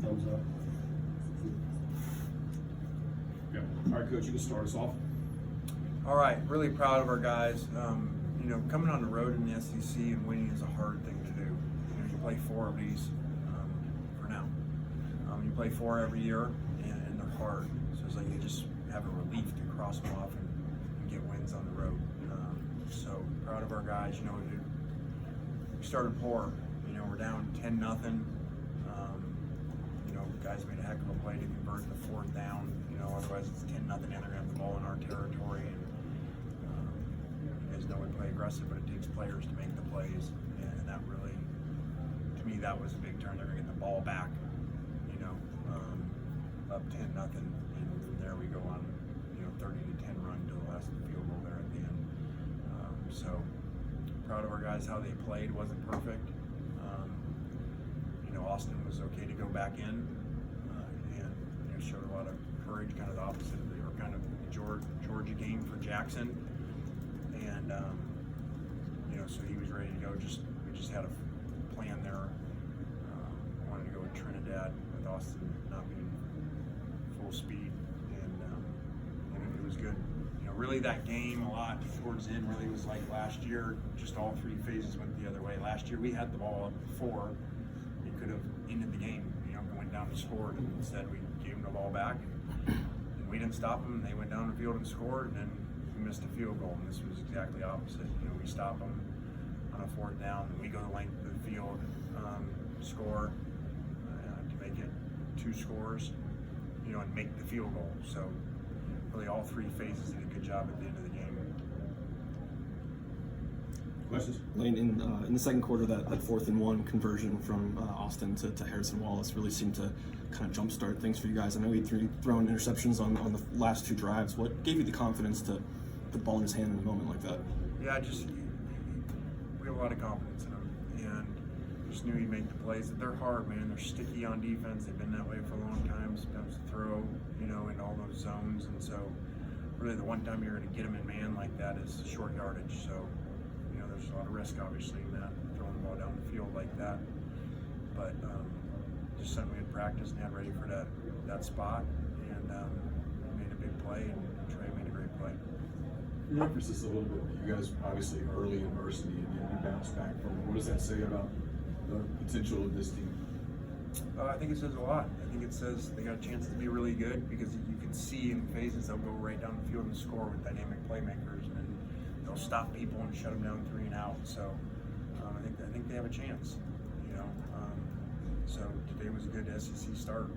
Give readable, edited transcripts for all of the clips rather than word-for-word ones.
thumbs up. Yeah. All right, Coach, you can start us off. All right, really proud of our guys. Coming on the road in the SEC and winning is a hard thing to do. You play 4 of these for now. You play 4 every year, and they're hard. So it's like you just have a relief to cross them off and get wins on the road. So proud of our guys. We started poor. We're down 10-0. Guys made a heck of a play to convert the 4th down. Otherwise it's 10-0 and they're gonna have the ball in our territory. And you guys know we play aggressive, but it takes players to make the plays. And that really, to me, that was a big turn. They're gonna get the ball back. Up 10-0, and from there we go on, 30-10 run to the last field goal there at the end. So proud of our guys how they played. Wasn't perfect. Austin was okay to go back in and showed a lot of courage, kind of the opposite of the Georgia game for Jackson, and so he was ready to go. We just had a plan there. Wanted to go with Trinidad with Austin not being full speed, and it was good. Really that game a lot towards the end really was like last year. Just all 3 phases went the other way. Last year we had the ball up 4. Could have ended the game, going down and scored, and instead we gave them the ball back, and we didn't stop them. They went down the field and scored, and then we missed a field goal, and this was exactly opposite. We stop them on a 4th down, and we go the length of the field, score to make it 2 scores, and make the field goal. So really all 3 phases did a good job at the end of the game. Questions? Lane, in the second quarter, that 4th and 1 conversion from Austin to Harrison Wallace really seemed to kind of jumpstart things for you guys. I know he'd thrown interceptions on the last 2 drives. What gave you the confidence to put the ball in his hand in a moment like that? Yeah, we have a lot of confidence in him, and just knew he'd make the plays. They're hard, man. They're sticky on defense. They've been that way for a long time. Sometimes to throw, in all those zones, and so really the one time you're going to get them in man like that is short yardage. So. There's a lot of risk, obviously, in that, throwing the ball down the field like that. But just something we had practiced and had ready for that spot, and made a big play, and Trey made a great play. You referenced this a little bit. You guys obviously early adversity, and then you bounce back from it. What does that say about the potential of this team? I think it says a lot. I think it says they got a chance to be really good because you can see in phases they'll go right down the field and score with dynamic playmakers, and they'll stop people and shut them down 3 and out. So I think they have a chance. So today was a good SEC start.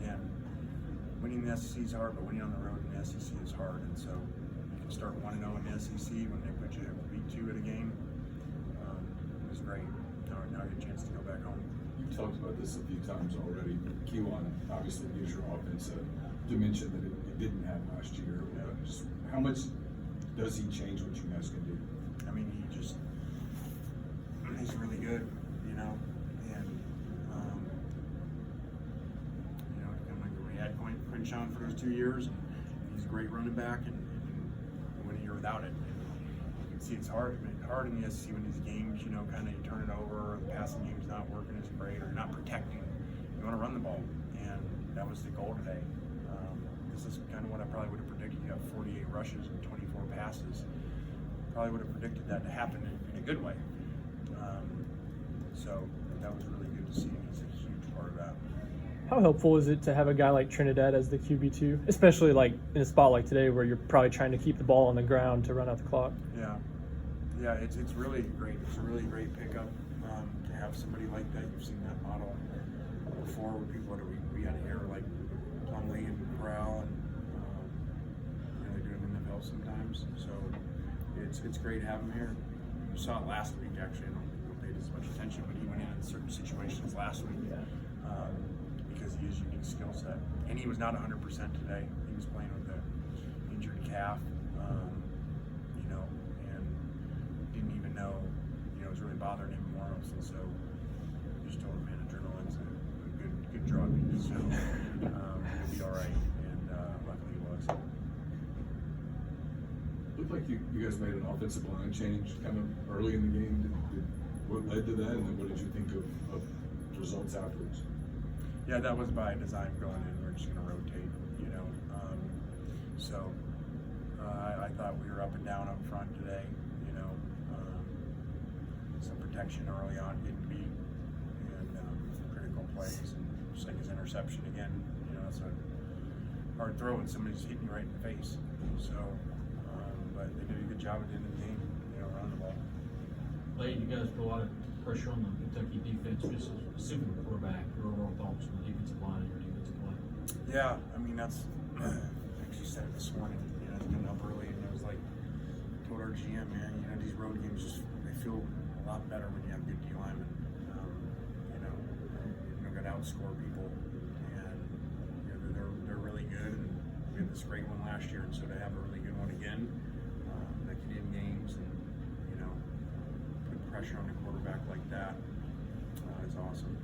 Again, winning the SEC is hard, but winning on the road in the SEC is hard. And so you can start 1-0 in the SEC when they put you week 2 at a game. It was great. Now you have a chance to go back home. You've talked about this a few times already. Keelan obviously gives your offense a dimension that it didn't have last year. Just how much does he change what you guys can do? I mean, he's really good, and we had Quinchon for those 2 years, and he's a great running back, and when you're without it, you can see it's hard. Hard in the SEC when these games, kind of you turn it over, the passing game's not working as great, or you're not protecting. You want to run the ball, and that was the goal today. This is kind of what I probably would have predicted. You have 48 rushes and 24 passes. Probably would have predicted that to happen in a good way. So that was really good to see, and he's a huge part of that. How helpful is it to have a guy like Trinidad as the QB2, especially like in a spot like today where you're probably trying to keep the ball on the ground to run out the clock? Yeah, it's really great. It's a really great pickup to have somebody like that. You've seen that model before with people that we had here like Plumlee and Corral, and they do it in the NFL sometimes. So it's great to have him here. You saw it last week, actually. I don't pay as much attention, but he went in certain situations last week because he has a unique skill set. And he was not 100% today. He was playing with an injured calf, and didn't even know, it was really bothering him more. And so just told him, man, adrenaline's a good drug. So he'll be all right. And luckily he was. Looked like you guys made an offensive line change kind of early in the game. What led to that, and then what did you think of results afterwards? Yeah, that was by design going in. We're just going to rotate, you know. So I thought we were up and down up front today, you know. Some protection early on, getting beat, and critical plays. And just like his interception again, you know, it's a hard throw when somebody's hitting you right in the face. So, but they did a good job at the end of the game, you know, running the ball. Lane, you guys put a lot of pressure on the Kentucky defense, just assuming the quarterback. Your overall thoughts on the defensive line and your defensive line? Yeah, I mean, that's, I actually said it this morning, you know, it's coming up early, and it was like, told our GM, man, you know, these road games just, they feel a lot better when you have good D linemen. You know, you're going to outscore people, and you know, they're really good, and we had this great one last year, and so to have a really good one again, that can end games, and, you know, put pressure on a quarterback like that is awesome.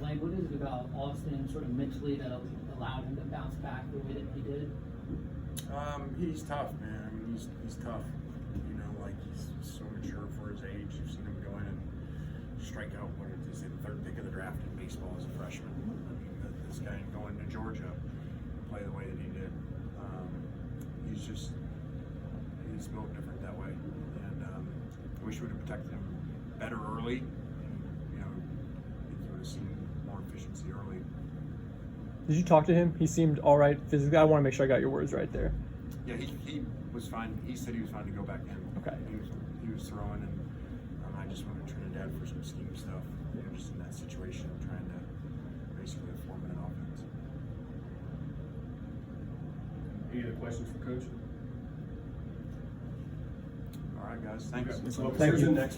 Lane, what is it about Austin sort of mentally that allowed him to bounce back the way that he did? He's tough, man. I mean, he's tough. You know, like he's so mature for his age. You've seen him go in and strike out what is it, third pick of the draft in baseball as a freshman. I mean, this guy going to Georgia, play the way that he did. He's built different that way, and I wish we would have protected him better early. You know, he would have seen more efficiency early. Did you talk to him? He seemed all right physically. I want to make sure I got your words right there. Yeah, he was fine. He said he was fine to go back in. Okay. He was throwing, and I just wanted Trinidad for some scheme stuff. You know, just in that situation, trying to basically a 4-minute offense. Any other questions for Coach? All right, guys. Thanks. Well, Thank here's you. the next.